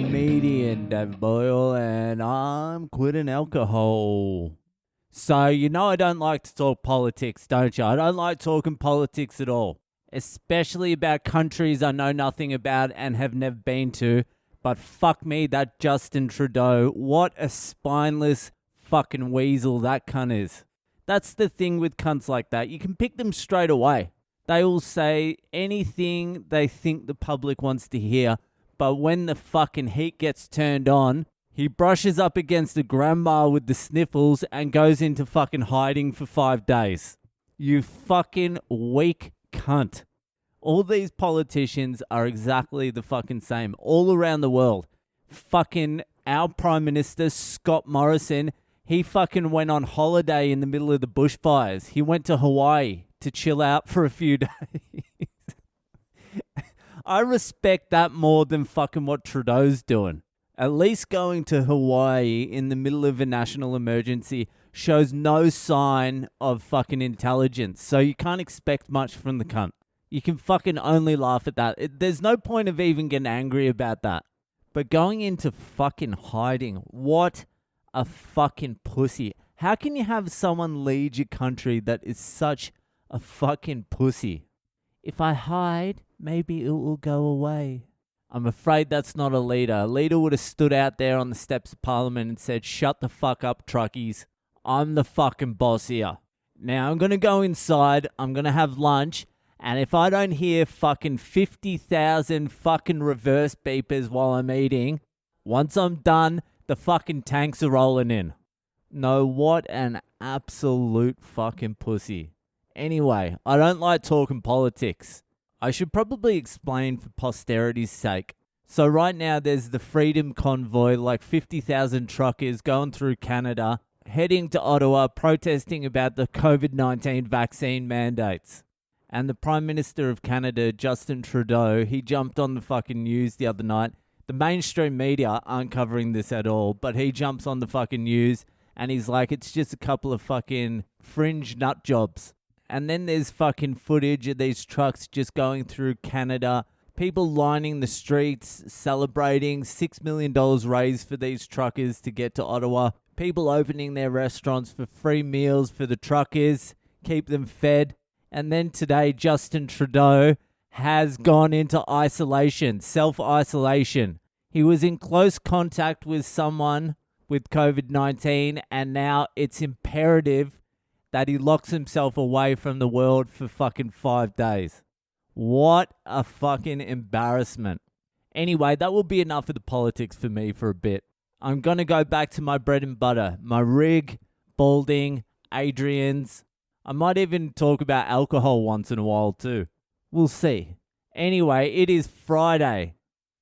comedian David Boyle, and I'm quitting alcohol. So, you know I don't like to talk politics, don't you? I don't like talking politics at all, especially about countries I know nothing about and have never been to. But fuck me, that Justin Trudeau, what a spineless fucking weasel that cunt is. That's the thing with cunts like that. You can pick them straight away. They will say anything they think the public wants to hear, but when the fucking heat gets turned on, he brushes up against a grandma with the sniffles and goes into fucking hiding for 5 days. You fucking weak cunt. All these politicians are exactly the fucking same all around the world. Fucking our Prime Minister, Scott Morrison, he fucking went on holiday in the middle of the bushfires. He went to Hawaii to chill out for a few days. I respect that more than fucking what Trudeau's doing. At least going to Hawaii in the middle of a national emergency shows no sign of fucking intelligence. So you can't expect much from the cunt. You can fucking only laugh at that. There's no point of even getting angry about that. But going into fucking hiding, what a fucking pussy. How can you have someone lead your country that is such a fucking pussy? If I hide, maybe it will go away. I'm afraid that's not a leader. A leader would have stood out there on the steps of Parliament and said, "Shut the fuck up, truckies. I'm the fucking boss here. Now I'm going to go inside, I'm going to have lunch, and if I don't hear fucking 50,000 fucking reverse beepers while I'm eating, once I'm done, the fucking tanks are rolling in." No, what an absolute fucking pussy. Anyway, I don't like talking politics. I should probably explain for posterity's sake. So right now there's the Freedom Convoy, like 50,000 truckers going through Canada, heading to Ottawa, protesting about the COVID-19 vaccine mandates. And the Prime Minister of Canada, Justin Trudeau, he jumped on the fucking news the other night. The mainstream media aren't covering this at all, but he jumps on the fucking news and he's like, it's just a couple of fucking fringe nut jobs. And then there's fucking footage of these trucks just going through Canada, people lining the streets, celebrating $6 million raised for these truckers to get to Ottawa, people opening their restaurants for free meals for the truckers, keep them fed. And then today, Justin Trudeau has gone into isolation, self-isolation. He was in close contact with someone with COVID-19, and now it's imperative that he locks himself away from the world for fucking 5 days. What a fucking embarrassment. Anyway, that will be enough of the politics for me for a bit. I'm going to go back to my bread and butter, my rig, Balding, Adrian's. I might even talk about alcohol once in a while too. We'll see. Anyway, it is Friday.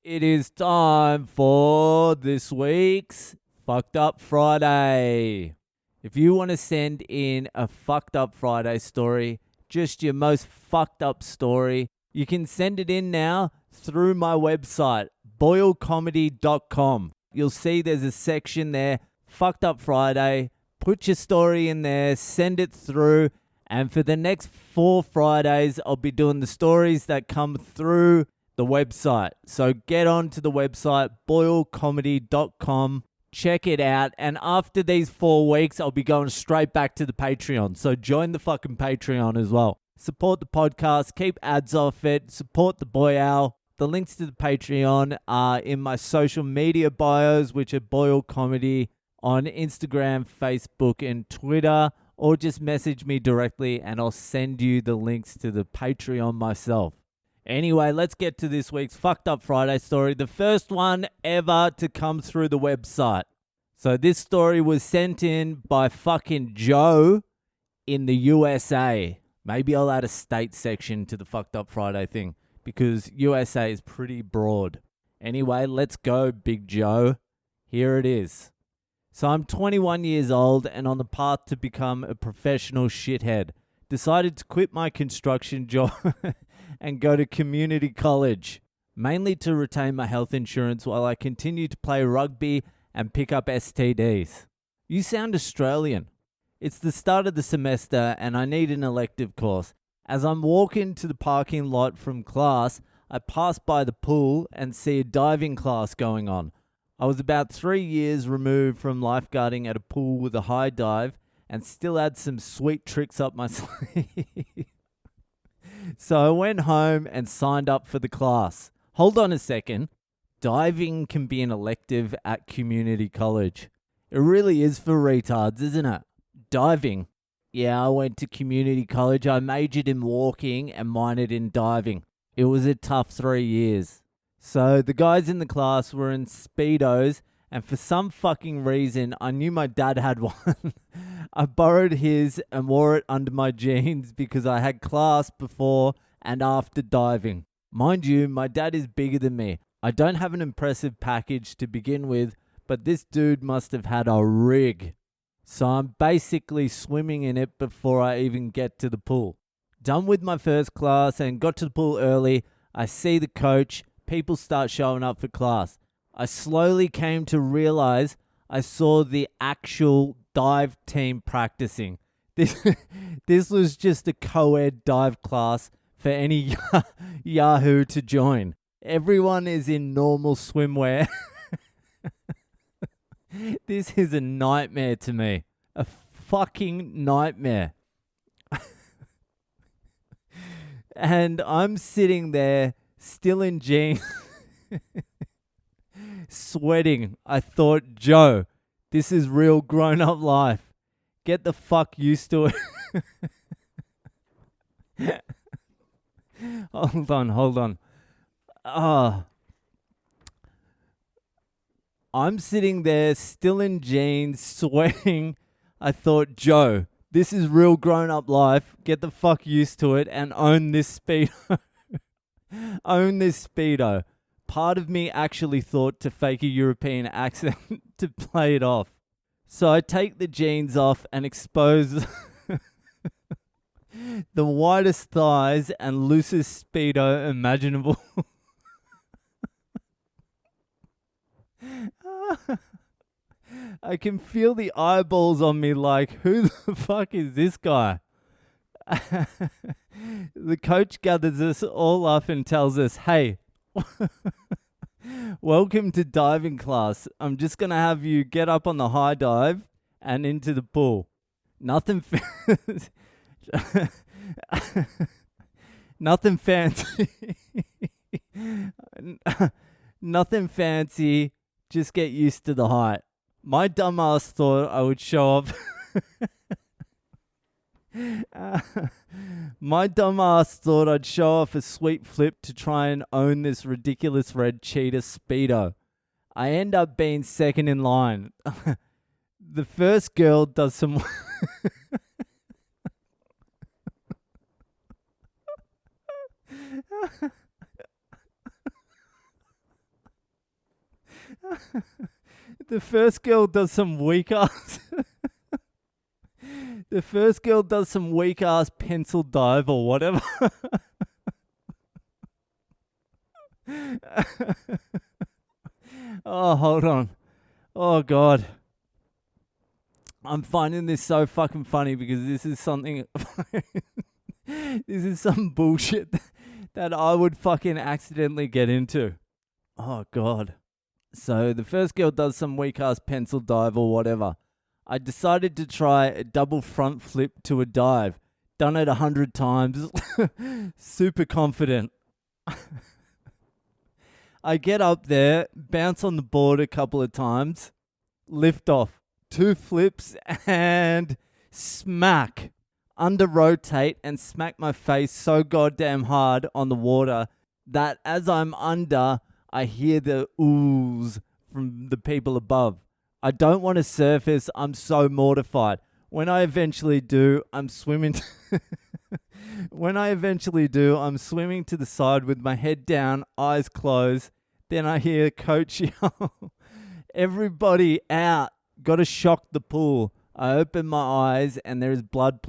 It is time for this week's Fucked Up Friday. If you want to send in a Fucked Up Friday story, just your most fucked up story, you can send it in now through my website, boylecomedy.com. You'll see there's a section there, Fucked Up Friday. Put your story in there, send it through, and for the next 4 Fridays, I'll be doing the stories that come through the website. So get on to the website, boylecomedy.com. Check it out. And after these 4 weeks, I'll be going straight back to the Patreon. So join the fucking Patreon as well. Support the podcast. Keep ads off it. Support the Boy Owl. The links to the Patreon are in my social media bios, which are Boyle Comedy on Instagram, Facebook, and Twitter. Or just message me directly and I'll send you the links to the Patreon myself. Anyway, let's get to this week's Fucked Up Friday story. The first one ever to come through the website. So this story was sent in by fucking Joe in the USA. Maybe I'll add a state section to the Fucked Up Friday thing because USA is pretty broad. Anyway, let's go, Big Joe. Here it is. So I'm 21 years old and on the path to become a professional shithead. Decided to quit my construction job and go to community college, mainly to retain my health insurance while I continue to play rugby and pick up STDs. You sound Australian. It's the start of the semester and I need an elective course. As I'm walking to the parking lot from class, I pass by the pool and see a diving class going on. I was about 3 years removed from lifeguarding at a pool with a high dive and still had some sweet tricks up my sleeve. So I went home and signed up for the class. Hold on a second. Diving can be an elective at community college. It really is for retards, isn't it? Diving. Yeah, I went to community college. I majored in walking and minored in diving. It was a tough 3 years. So the guys in the class were in Speedos, and for some fucking reason, I knew my dad had one. I borrowed his and wore it under my jeans because I had class before and after diving. Mind you, my dad is bigger than me. I don't have an impressive package to begin with, but this dude must have had a rig. So I'm basically swimming in it before I even get to the pool. Done with my first class and got to the pool early. I see the coach. People start showing up for class. I slowly came to realize I saw the actual dive team practicing. This was just a co-ed dive class for any Yahoo to join. Everyone is in normal swimwear. This is a nightmare to me. A fucking nightmare. And I'm sitting there, still in jeans, sweating. I thought, Joe, this is real grown-up life. Get the fuck used to it. Hold on. I'm sitting there, still in jeans, sweating. I thought, Joe, this is real grown-up life. Get the fuck used to it and own this Speedo. Own this Speedo. Part of me actually thought to fake a European accent to play it off. So I take the jeans off and expose the widest thighs and loosest Speedo imaginable. I can feel the eyeballs on me like, who the fuck is this guy? The coach gathers us all up and tells us, hey, welcome to diving class. I'm just going to have you get up on the high dive and into the pool. Nothing nothing fancy. Nothing fancy. Just get used to the height. My dumbass thought I would show up. My dumbass thought I'd show off a sweet flip to try and own this ridiculous red cheetah Speedo. I end up being second in line. The first girl does some... The first girl does some weak ass... The first girl does some weak ass pencil dive or whatever. Oh, hold on. Oh, God. I'm finding this so fucking funny because this is something... This is some bullshit that I would fucking accidentally get into. Oh, God. So the first girl does some weak ass pencil dive or whatever. I decided to try a double front flip to a dive. Done it 100 times. Super confident. I get up there, bounce on the board a couple of times, lift off. 2 flips and smack. Under rotate and smack my face so goddamn hard on the water that as I'm under, I hear the oohs from the people above. I don't want to surface. I'm so mortified. When I eventually do, I'm swimming. When I eventually do, I'm swimming to the side with my head down, eyes closed. Then I hear coach yell, "Everybody out. Got to shock the pool." I open my eyes and there is blood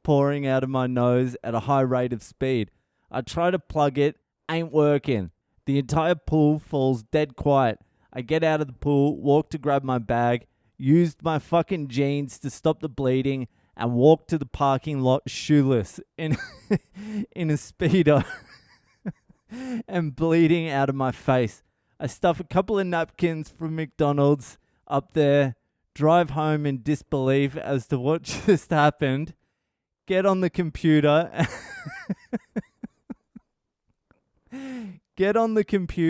pouring out of my nose at a high rate of speed. I try to plug it. Ain't working. The entire pool falls dead quiet. I get out of the pool, walk to grab my bag, used my fucking jeans to stop the bleeding, and walked to the parking lot shoeless in a Speedo. and bleeding out of my face. I stuff a couple of napkins from McDonald's up there, drive home in disbelief as to what just happened, get on the computer,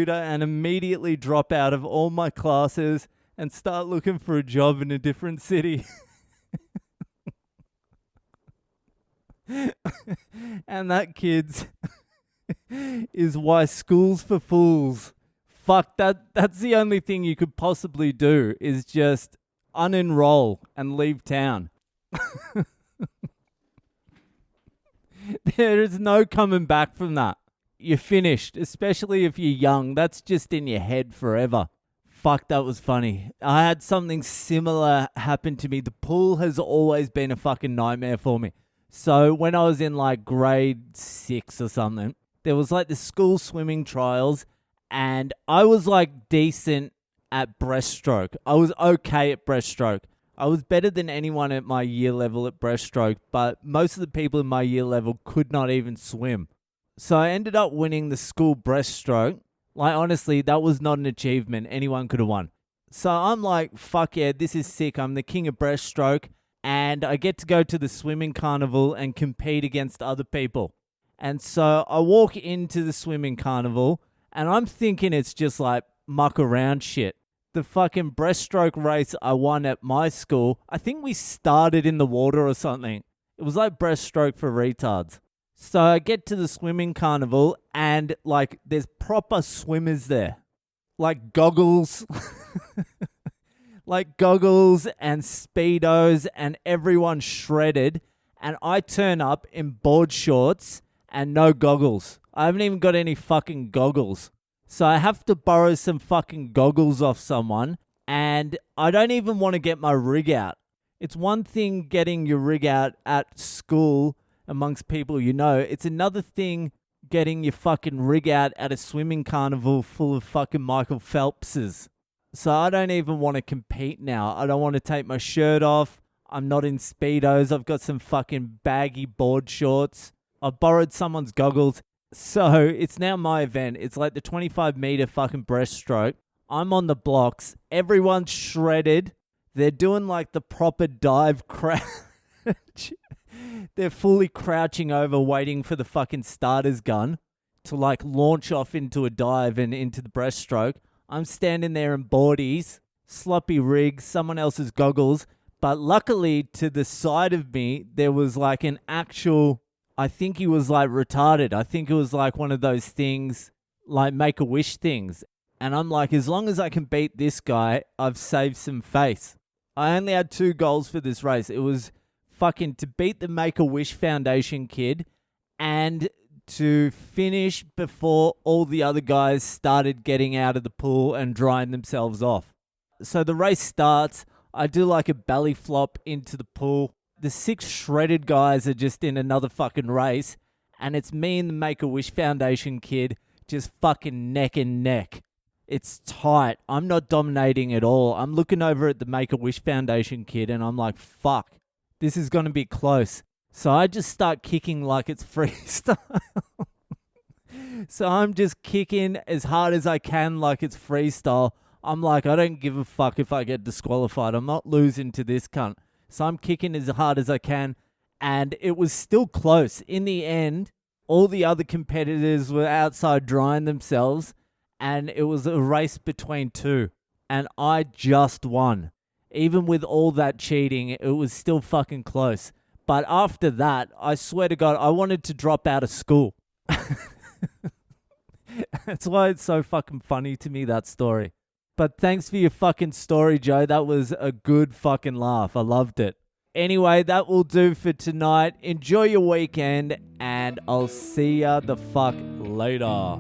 and immediately drop out of all my classes and start looking for a job in a different city. And that, kids, is why school's for fools. Fuck, that's the only thing you could possibly do, is just unenroll and leave town. There is no coming back from that. You're finished, especially if you're young. That's just in your head forever. Fuck, that was funny. I had something similar happen to me. The pool has always been a fucking nightmare for me. So when I was in like grade 6 or something, there was like the school swimming trials, and I was like decent at breaststroke. I was okay at breaststroke. I was better than anyone at my year level at breaststroke, but most of the people in my year level could not even swim. So I ended up winning the school breaststroke. Like, honestly, that was not an achievement. Anyone could have won. So I'm like, fuck yeah, this is sick. I'm the king of breaststroke, and I get to go to the swimming carnival and compete against other people. And so I walk into the swimming carnival, and I'm thinking it's just like muck around shit. The fucking breaststroke race I won at my school, I think we started in the water or something. It was like breaststroke for retards. So I get to the swimming carnival, and like there's proper swimmers there. Like goggles. Like goggles and Speedos, and everyone shredded. And I turn up in board shorts and no goggles. I haven't even got any fucking goggles. So I have to borrow some fucking goggles off someone, and I don't even want to get my rig out. It's one thing getting your rig out at school amongst people you know. It's another thing getting your fucking rig out at a swimming carnival full of fucking Michael Phelpses. So I don't even want to compete now. I don't want to take my shirt off. I'm not in Speedos. I've got some fucking baggy board shorts. I've borrowed someone's goggles. So it's now my event. It's like the 25 meter fucking breaststroke. I'm on the blocks. Everyone's shredded. They're doing like the proper dive crouch. They're fully crouching over, waiting for the fucking starter's gun to like launch off into a dive and into the breaststroke. I'm standing there in boardies, sloppy rigs, someone else's goggles. But luckily to the side of me, there was like an actual, I think he was like retarded. I think it was like one of those things, like Make-A-Wish things. And I'm like, as long as I can beat this guy, I've saved some face. I only had 2 goals for this race. It was fucking to beat the Make-A-Wish Foundation kid and to finish before all the other guys started getting out of the pool and drying themselves off. So the race starts. I do like a belly flop into the pool. The 6 shredded guys are just in another fucking race, and it's me and the Make-A-Wish Foundation kid just fucking neck and neck. It's tight. I'm not dominating at all. I'm looking over at the Make-A-Wish Foundation kid, and I'm like, fuck, this is going to be close. So I just start kicking like it's freestyle. So I'm just kicking as hard as I can like it's freestyle. I'm like, I don't give a fuck if I get disqualified. I'm not losing to this cunt. So I'm kicking as hard as I can. And it was still close. In the end, all the other competitors were outside drying themselves. And it was a race between 2. And I just won. Even with all that cheating, it was still fucking close. But after that, I swear to God, I wanted to drop out of school. That's why it's so fucking funny to me, that story. But thanks for your fucking story, Joe. That was a good fucking laugh. I loved it. Anyway, that will do for tonight. Enjoy your weekend, and I'll see ya the fuck later.